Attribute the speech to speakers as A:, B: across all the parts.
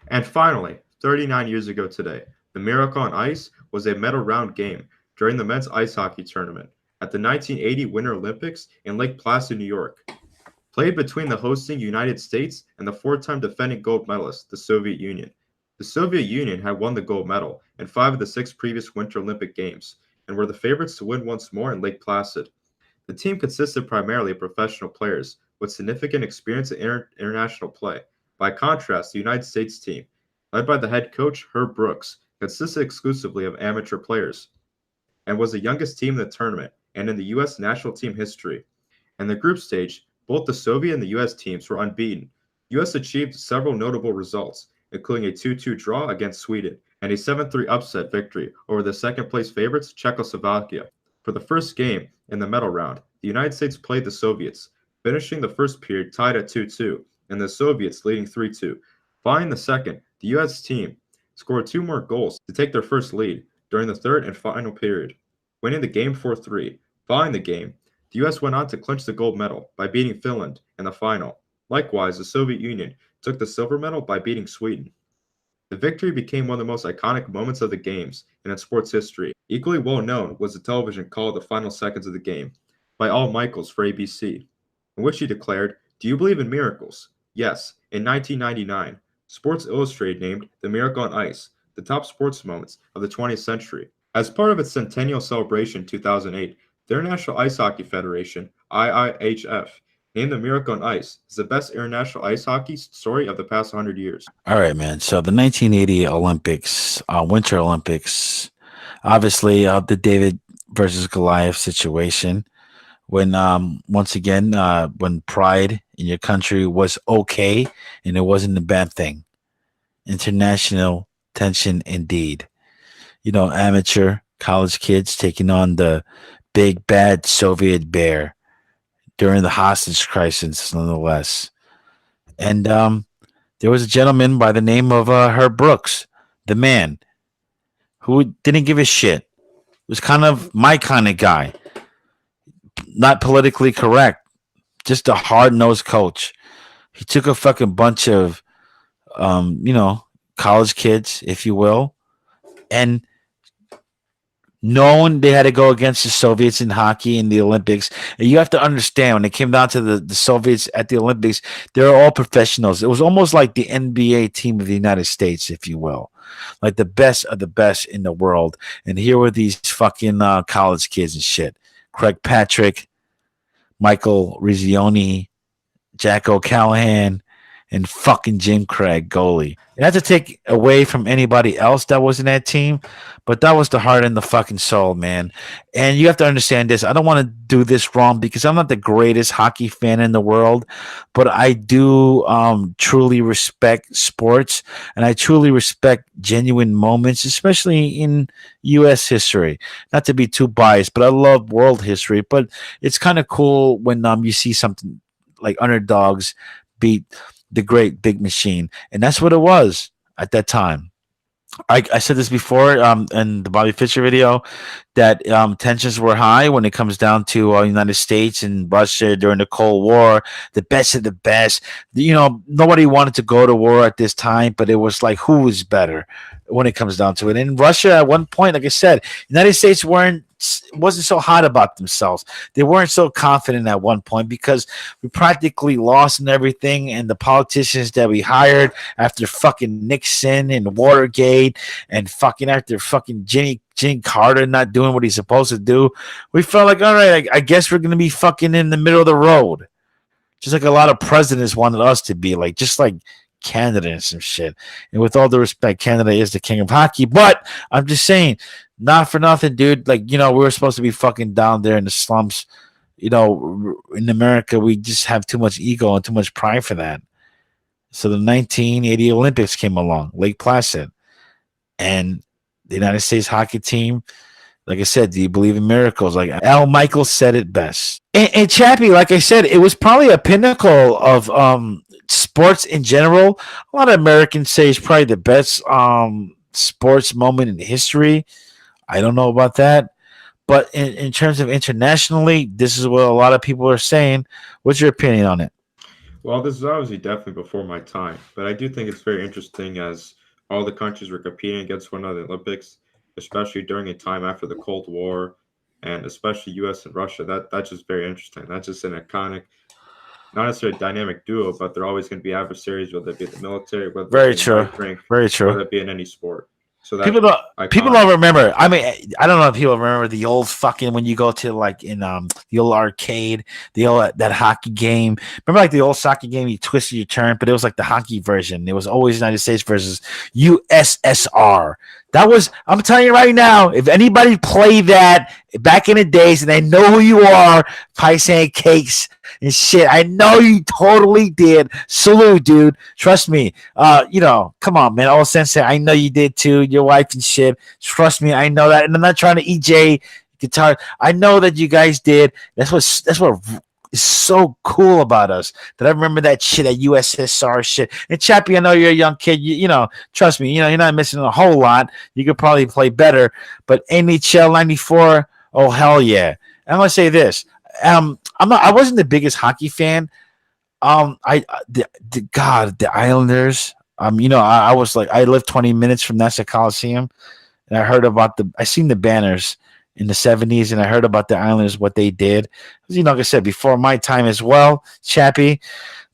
A: And finally, 39 years ago today, the Miracle on Ice was a medal round game during the men's ice hockey tournament at the 1980 Winter Olympics in Lake Placid, New York, played between the hosting United States and the four-time defending gold medalist, the Soviet Union. The Soviet Union had won the gold medal in five of the six previous Winter Olympic Games and were the favorites to win once more in Lake Placid. The team consisted primarily of professional players with significant experience in international play. By contrast, the United States team, led by the head coach Herb Brooks, consisted exclusively of amateur players and was the youngest team in the tournament and in the U.S. national team history. In the group stage, both the Soviet and the U.S. teams were unbeaten. The U.S. achieved several notable results, including a 2-2 draw against Sweden and a 7-3 upset victory over the second-place favorites Czechoslovakia. For the first game in the medal round, the United States played the Soviets, finishing the first period tied at 2-2, and the Soviets leading 3-2. Following the second, the U.S. team scored two more goals to take their first lead during the third and final period, winning the game 4-3. Following the game, the U.S. went on to clinch the gold medal by beating Finland in the final. Likewise, the Soviet Union took the silver medal by beating Sweden. The victory became one of the most iconic moments of the Games in its sports history. Equally well known was the television call of the final seconds of the game by Al Michaels for ABC, in which he declared, "Do you believe in miracles?" Yes, in 1999, Sports Illustrated named The Miracle on Ice the top sports moments of the 20th century. As part of its centennial celebration in 2008, the International Ice Hockey Federation, IIHF, named The Miracle on Ice as the best international ice hockey story of the past 100 years.
B: All right, man. So the 1980 Olympics, Winter Olympics, obviously the David versus Goliath situation. When once again, when pride in your country was okay and it wasn't a bad thing. International tension indeed. Amateur college kids taking on the big bad Soviet bear during the hostage crisis, nonetheless. And there was a gentleman by the name of Herb Brooks, the man who didn't give a shit. Was kind of my kind of guy, not politically correct, just a hard nosed coach. He took a fucking bunch of, college kids, if you will, and knowing they had to go against the Soviets in hockey in the Olympics. And you have to understand when it came down to the Soviets at the Olympics, they were all professionals. It was almost like the NBA team of the United States, if you will, like the best of the best in the world. And here were these fucking college kids and shit. Craig Patrick, Michael Rizzioni, Jack O'Callahan, and fucking Jim Craig, goalie. It had to take away from anybody else that was in that team, but that was the heart and the fucking soul, man. And you have to understand this. I don't want to do this wrong because I'm not the greatest hockey fan in the world, but I do truly respect sports and I truly respect genuine moments, especially in U.S. history. Not to be too biased, but I love world history. But it's kind of cool when you see something like underdogs beat the great big machine, and that's what it was at that time. I said this before in the Bobby Fischer video that tensions were high when it comes down to United States and Russia during the Cold War, the best of the best. Nobody wanted to go to war at this time, but it was like who was better when it comes down to it. And Russia at one point, like I said, United States wasn't so hot about themselves. They weren't so confident at one point because we practically lost and everything, and the politicians that we hired after fucking Nixon and Watergate and fucking after fucking Jimmy Carter not doing what he's supposed to do, we felt like, all right, I guess we're gonna be fucking in the middle of the road, just like a lot of presidents wanted us to be, like just like Canada and some shit. And with all the respect, Canada is the king of hockey, but I'm just saying, not for nothing, dude. Like, we were supposed to be fucking down there in the slumps. In America, we just have too much ego and too much pride for that. So the 1980 Olympics came along, Lake Placid, and the United States hockey team. Like I said, do you believe in miracles? Like Al Michaels said it best. And Chappie, like I said, it was probably a pinnacle of sports in general. A lot of Americans say it's probably the best sports moment in history. I don't know about that. But in terms of internationally, this is what a lot of people are saying. What's your opinion on it?
A: Well, this is obviously definitely before my time, but I do think it's very interesting as all the countries were competing against one another in the Olympics, especially during a time after the Cold War, and especially U.S. and Russia. That's just very interesting. That's just an iconic, not necessarily a dynamic duo, but they're always going to be adversaries, whether it be in the military, whether it
B: Very
A: be in
B: true.
A: knife rink,
B: Very true.
A: whether it be in any sport. So
B: People
A: that's
B: don't. People
A: iconic.
B: don't remember. I mean, I don't know if people remember the old fucking when you go to like in the old arcade, the old that hockey game. Remember like the old soccer game? You twisted your turn, but it was like the hockey version. It was always United States versus USSR. That was. I'm telling you right now. If anybody played that back in the days and they know who you are, Paisan Cakes and shit. I know you totally did. Salute, dude. Trust me. Come on, man. All Sensei, I know you did too. Your wife and shit. Trust me, I know that. And I'm not trying to EJ guitar. I know that you guys did. That's what is so cool about us. That I remember that shit, that USSR shit. And Chappie, I know you're a young kid. Trust me, you're not missing a whole lot. You could probably play better. But NHL '94, oh hell yeah. I'm gonna say this. I wasn't the biggest hockey fan. The Islanders. I was like, I lived 20 minutes from Nassau Coliseum, and I heard about I seen the banners in the '70s, and I heard about the Islanders, what they did. Like I said, before my time as well, Chappie.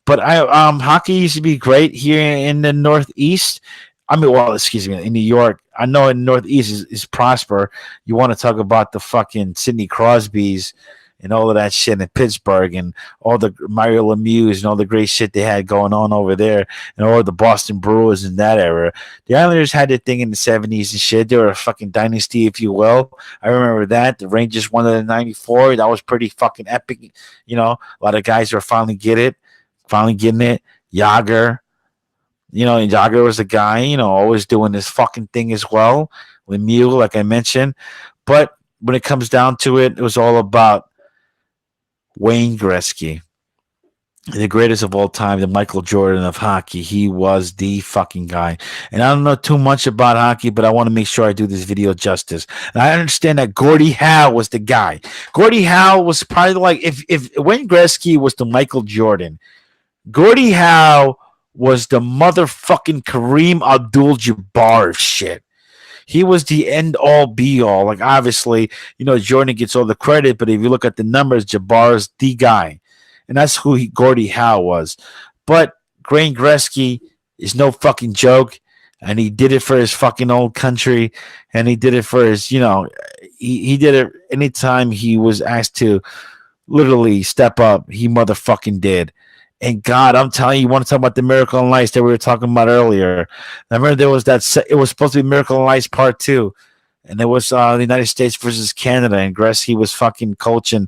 B: But hockey used to be great here in the Northeast. I mean, well, excuse me, in New York. I know in the Northeast is prosper. You want to talk about the fucking Sidney Crosbys and all of that shit in Pittsburgh and all the Mario Lemieux and all the great shit they had going on over there and all the Boston Brewers in that era. The Islanders had their thing in the '70s and shit. They were a fucking dynasty, if you will. I remember that. The Rangers won it in '94. That was pretty fucking epic. A lot of guys were finally getting it. Yager. And Yager was the guy, always doing this fucking thing as well. Lemieux, like I mentioned. But when it comes down to it, it was all about Wayne Gretzky, the greatest of all time, the Michael Jordan of hockey. He was the fucking guy. And I don't know too much about hockey, but I want to make sure I do this video justice. And I understand that Gordie Howe was the guy. Gordie Howe was probably like, if Wayne Gretzky was the Michael Jordan, Gordie Howe was the motherfucking Kareem Abdul-Jabbar of shit. He was the end all be all. Like, obviously, Jordan gets all the credit, but if you look at the numbers, Jabbar's the guy. And that's who Gordie Howe was. But Wayne Gretzky is no fucking joke. And he did it for his fucking old country. And he did it for his, he did it anytime he was asked to literally step up. He motherfucking did. And God, I'm telling you, you want to talk about the Miracle on Ice that we were talking about earlier. I remember there was it was supposed to be Miracle on Ice Part 2. And there was the United States versus Canada. And Gretzky was fucking coaching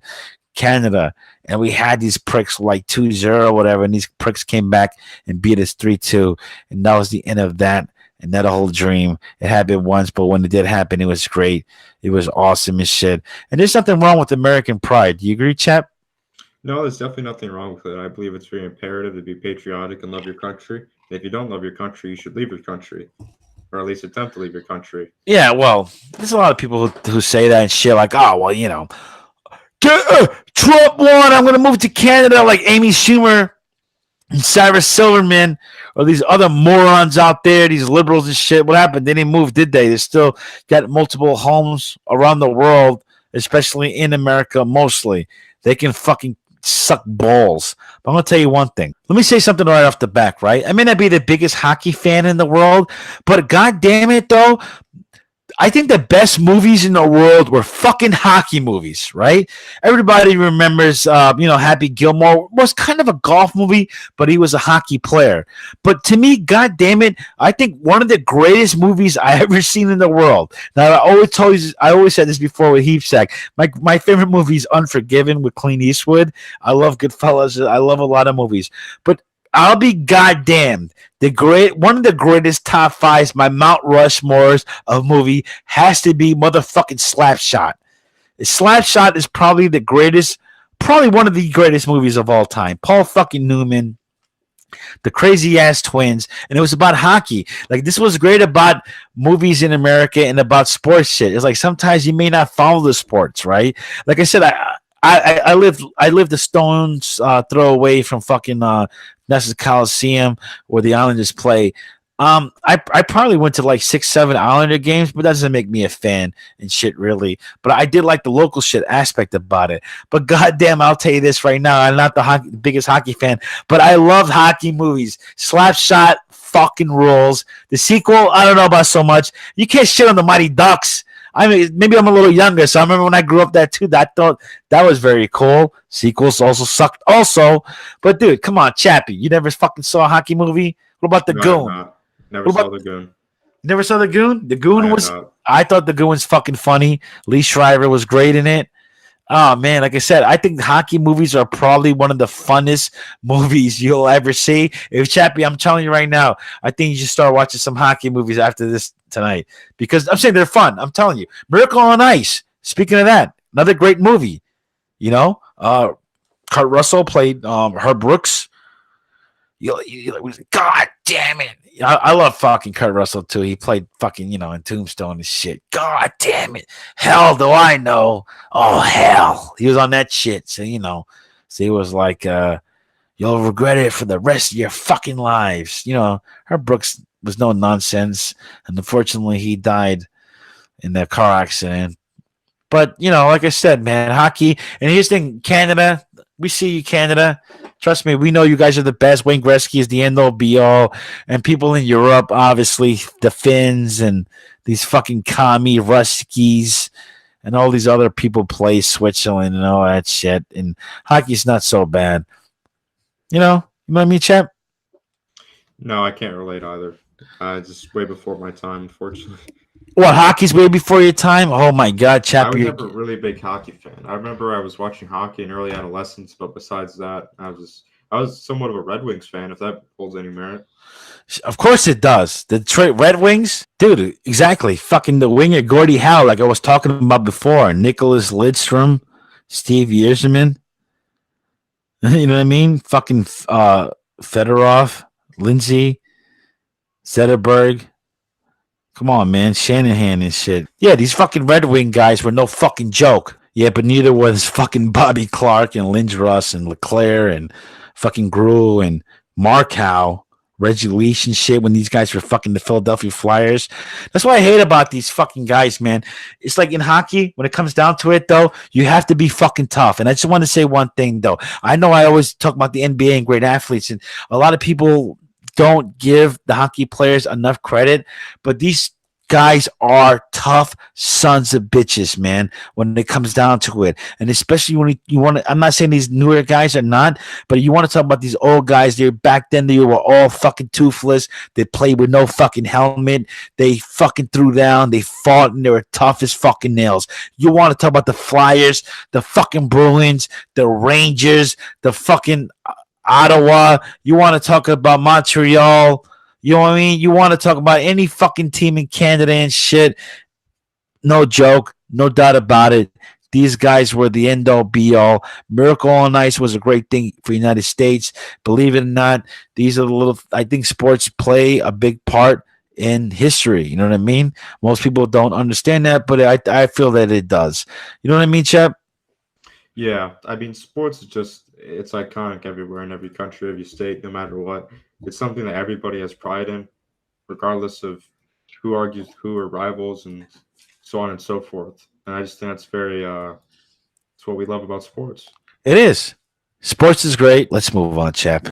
B: Canada. And we had these pricks like 2-0 or whatever. And these pricks came back and beat us 3-2. And that was the end of that. And that whole dream. It happened once, but when it did happen, it was great. It was awesome as shit. And there's nothing wrong with American pride. Do you agree, chap?
A: No, there's definitely nothing wrong with it. I believe it's very imperative to be patriotic and love your country. And if you don't love your country, you should leave your country, or at least attempt to leave your country.
B: Yeah, well, there's a lot of people who say that and shit like, oh, well, Trump won, I'm going to move to Canada like Amy Schumer and Cyrus Silverman or these other morons out there, these liberals and shit. What happened? They didn't move, did they? They still got multiple homes around the world, especially in America mostly. They can fucking suck balls. But I'm going to tell you one thing. Let me say something right off the back, right? I may not be the biggest hockey fan in the world, but god damn it, though, I think the best movies in the world were fucking hockey movies, right? Everybody remembers, Happy Gilmore was kind of a golf movie, but he was a hockey player. But to me, god damn it, I think one of the greatest movies I ever seen in the world. Now, I always said this before with Heapsack. My favorite movie is Unforgiven with Clint Eastwood. I love Goodfellas. I love a lot of movies. But I'll be goddamned. One of the greatest top fives, my Mount Rushmores of movie has to be motherfucking Slapshot. Slapshot is probably one of the greatest movies of all time. Paul fucking Newman, the crazy ass twins, and it was about hockey. Like, this was great about movies in America and about sports shit. It's like sometimes you may not follow the sports, right? Like I said, I lived a stone's throw away from fucking Nessus Coliseum where the Islanders play. I probably went to like 6, 7 Islander games, but that doesn't make me a fan and shit really. But I did like the local shit aspect about it. But goddamn, I'll tell you this right now: I'm not the biggest hockey fan, but I love hockey movies. Slapshot fucking rules. The sequel, I don't know about so much. You can't shit on the Mighty Ducks. I mean, maybe I'm a little younger, so I remember when I grew up that too. That thought that was very cool. Sequels also sucked, also. But dude, come on, Chappie, you never fucking saw a hockey movie? What about the
A: No, I have
B: Goon?
A: not. Never
B: What
A: saw
B: about
A: the Goon.
B: never saw the Goon? The
A: I
B: Goon
A: have
B: was.
A: not.
B: I thought the Goon was fucking funny. Lee Shriver was great in it. Oh man, like I said, I think hockey movies are probably one of the funnest movies you'll ever see. If Chappie, I'm telling you right now, I think you should start watching some hockey movies after this tonight because I'm saying they're fun. I'm telling you, Miracle on Ice. Speaking of that, another great movie. You know, Kurt Russell played Herb Brooks. God damn it. I love fucking Kurt Russell too. He played fucking, in Tombstone and shit. God damn it. Hell do I know. Oh, hell. He was on that shit. So, so he was like, you'll regret it for the rest of your fucking lives. Herb Brooks was no nonsense. And unfortunately, he died in that car accident. But, like I said, man, hockey. And here's the thing, Canada, we see you, Canada. Trust me, we know you guys are the best. Wayne Gretzky is the end all be all. And people in Europe, obviously, the Finns and these fucking commie Ruskies and all these other people play Switzerland and all that shit. And hockey's not so bad. You know what I mean, Chap?
A: No, I can't relate either. Just way before my time, unfortunately.
B: What, hockey's way before your time? Oh, my God,
A: I
B: Chap.
A: was never really a big hockey fan. I remember I was watching hockey in early adolescence, but besides that, I was somewhat of a Red Wings fan, if that holds any merit.
B: Of course it does. The Detroit Red Wings, dude, exactly. Fucking the winger Gordie Howe, like I was talking about before. Nicholas Lidstrom, Steve Yzerman. You know what I mean? Fucking Fedorov, Lindsay, Zetterberg. Come on, man. Shanahan and shit. Yeah, these fucking Red Wing guys were no fucking joke. Yeah, but neither was fucking Bobby Clark and Lindros and Leclaire and fucking Grew and Markow, Reggie Leach and shit when these guys were fucking the Philadelphia Flyers. That's what I hate about these fucking guys, man. It's like in hockey, when it comes down to it, though, you have to be fucking tough. And I just want to say one thing, though. I know I always talk about the NBA and great athletes, and a lot of people don't give the hockey players enough credit, but these guys are tough sons of bitches, man, when it comes down to it. And especially when you want to, I'm not saying these newer guys are not, but you want to talk about these old guys. They back then, they were all fucking toothless. They played with no fucking helmet. They fucking threw down. They fought and they were tough as fucking nails. You want to talk about the Flyers, the fucking Bruins, the Rangers, the fucking Ottawa. You want to talk about Montreal. You know what I mean? You want to talk about any fucking team in Canada and shit. No joke. No doubt about it. These guys were the end all be all. Miracle on Ice was a great thing for the United States. Believe it or not, these are the little, I think sports play a big part in history. You know what I mean? Most people don't understand that, but I feel that it does. You know what I mean, Chap?
A: Yeah, I mean, sports is it's iconic everywhere in every country, every state, no matter what. It's something that everybody has pride in, regardless of who argues who or rivals and so on and so forth. And I just think that's it's what we love about sports.
B: It is. Sports is great. Let's move on, Chap.